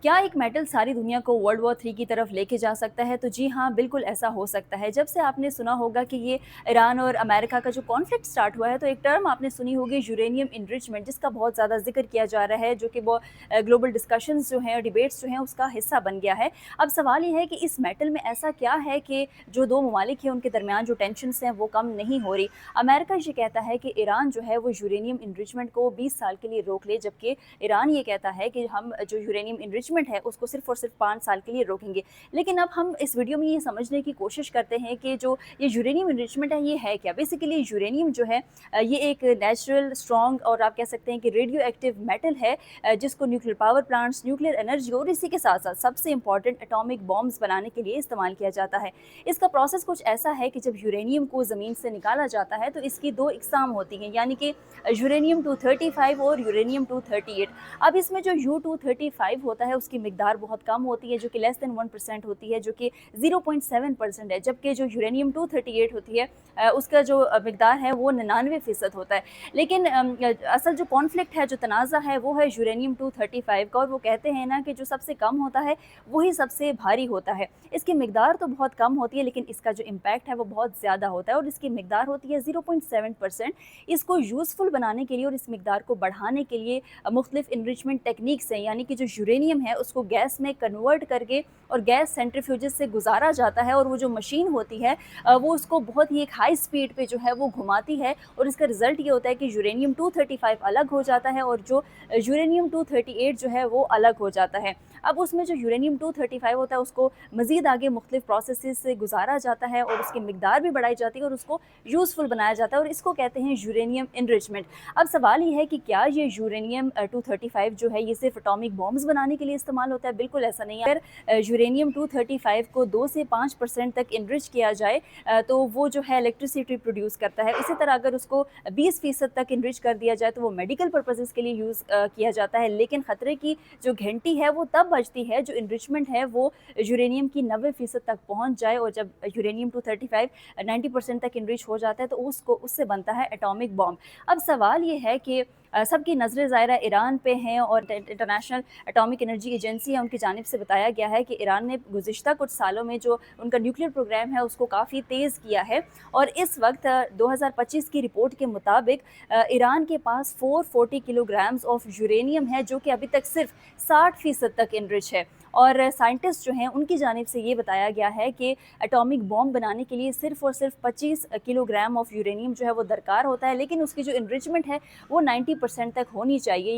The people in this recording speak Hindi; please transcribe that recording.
क्या एक मेटल सारी दुनिया को वर्ल्ड वॉर 3 की तरफ लेके जा सकता है? तो जी हाँ, बिल्कुल ऐसा हो सकता है। जब से आपने सुना होगा कि ये ईरान और अमेरिका का जो कॉन्फ्लिक्ट स्टार्ट हुआ है, तो एक टर्म आपने सुनी होगी यूरेनियम एनरिचमेंट, जिसका बहुत ज़्यादा ज़िक्र किया जा रहा है, जो कि वो ग्लोबल डिस्कशंस जो हैं और डिबेट्स जो हैं, उसका हिस्सा बन गया है। अब सवाल ये है कि इस मेटल में ऐसा क्या है कि जो 2 ममालिक हैं, उनके दरमियान जो टेंशन्स हैं, वो कम नहीं हो रही। अमेरिका ये कहता है कि ईरान जो है, वो यूरेनियम एनरिचमेंट को 20 साल के लिए रोक ले, जबकि ईरान ये कहता है कि हम जो यूरेनियम एनरिचमेंट है उसको सिर्फ और सिर्फ 5 साल के लिए रोकेंगे। लेकिन अब हम इस वीडियो में ये समझने की कोशिश करते हैं कि जो ये यूरेनियम एनरिचमेंट है ये है क्या? बेसिकली यूरेनियम जो है ये एक नेचुरल स्ट्रॉन्ग और आप कह सकते हैं कि रेडियो एक्टिव मेटल है, जिसको nuclear power plants, nuclear energy और इसी के साथ-साथ सबसे इम्पोर्टेंट एटॉमिक बॉम्ब्स बनाने के लिए इस्तेमाल किया जाता है। इसका प्रोसेस कुछ ऐसा है कि जब यूरेनियम को ज़मीन से निकाला जाता है तो इसकी 2 इकसाम होती हैं, यानी कि यूरेनियम 235 और यूरेनियम 238। अब इसमें जो U-235 होता है उसकी मिकदार बहुत कम होती है, जो कि लेस देन 1% होती है, जो कि 0.7% है, जबकि जो यूरेनियम 238 होती है उसका जो मिकदार है वो 99% होता है। लेकिन असल जो कॉन्फ्लिक्ट है, जो तनाज़ा है, वो है यूरेनियम 235 का, और वो कहते हैं ना कि जो सबसे कम होता है वही सबसे भारी होता है। इसकी मिकदार तो बहुत कम होती है, लेकिन इसका जो इम्पैक्ट है वो बहुत ज़्यादा होता है, और इसकी मिकदार होती है 0.7%। इसको यूज़फुल बनाने के लिए और इस मिकदार को बढ़ाने के लिए मुख्तलिफ इनरिचमेंट टेक्निक्स हैं, यानी कि जो यूरेनियम है उसको गैस में कन्वर्ट करके और गैस सेंट्रीफ्यूजेस से गुजारा जाता है, और वो जो मशीन होती है वो उसको बहुत ही एक हाई स्पीड पे जो है वो घुमाती है, और इसका रिजल्ट ये होता है कि यूरेनियम 235 अलग हो जाता है और जो यूरेनियम 238 जो है वो अलग हो जाता है। अब उसमें जो यूरेनियम 235 होता है उसको मज़ीद आगे मुख्तलिफ प्रोसेसेस से गुजारा जाता है, और उसकी मिकदार भी बढ़ाई जाती है और उसको यूज़फुल बनाया जाता है, और इसको कहते हैं यूरेनियम इनरिचमेंट। अब सवाल ये है कि क्या ये यूरेनियम 235 जो है ये सिर्फ एटॉमिक बॉम्ब्स बनाने के लिए इस्तेमाल होता है? बिल्कुल ऐसा नहीं है। अगर यूरेनियम 235 को 2 से 5% तक इनरिच किया जाए तो वो जो है इलेक्ट्रिसिटी प्रोड्यूस करता है। इसी तरह अगर उसको 20% तक इनरिच कर दिया जाए तो वो मेडिकल पर्पसेस के लिए यूज़ किया जाता है। लेकिन ख़तरे की जो घंटी है वो तब बजती है जो इनरिचमेंट है वो यूरेनियम की 90% तक पहुँच जाए, और जब यूरेनियम 235 90% तक इनरिच हो जाता है तो उसको उससे बनता है एटॉमिक बॉम्ब। अब सवाल ये है कि सबकी नज़रें ज़ाहिरा ईरान पे हैं, और इंटरनेशनल एटॉमिक एनर्जी एजेंसी है, उनकी जानिब से बताया गया है कि ईरान ने गुज़िश्ता कुछ सालों में जो उनका न्यूक्लियर प्रोग्राम है उसको काफ़ी तेज़ किया है, और इस वक्त 2025 की रिपोर्ट के मुताबिक ईरान के पास 440 किलोग्राम्स ऑफ यूरेनियम है, जो कि अभी तक सिर्फ 60% तक इनरिच है। और साइंटिस्ट जो हैं उनकी जानिब से ये बताया गया है कि एटॉमिक बॉम्ब बनाने के लिए सिर्फ और सिर्फ 25 किलोग्राम ऑफ यूरेनियम जो है वो दरकार होता है, लेकिन उसकी जो इनरिचमेंट है वो 90% तक होनी चाहिए।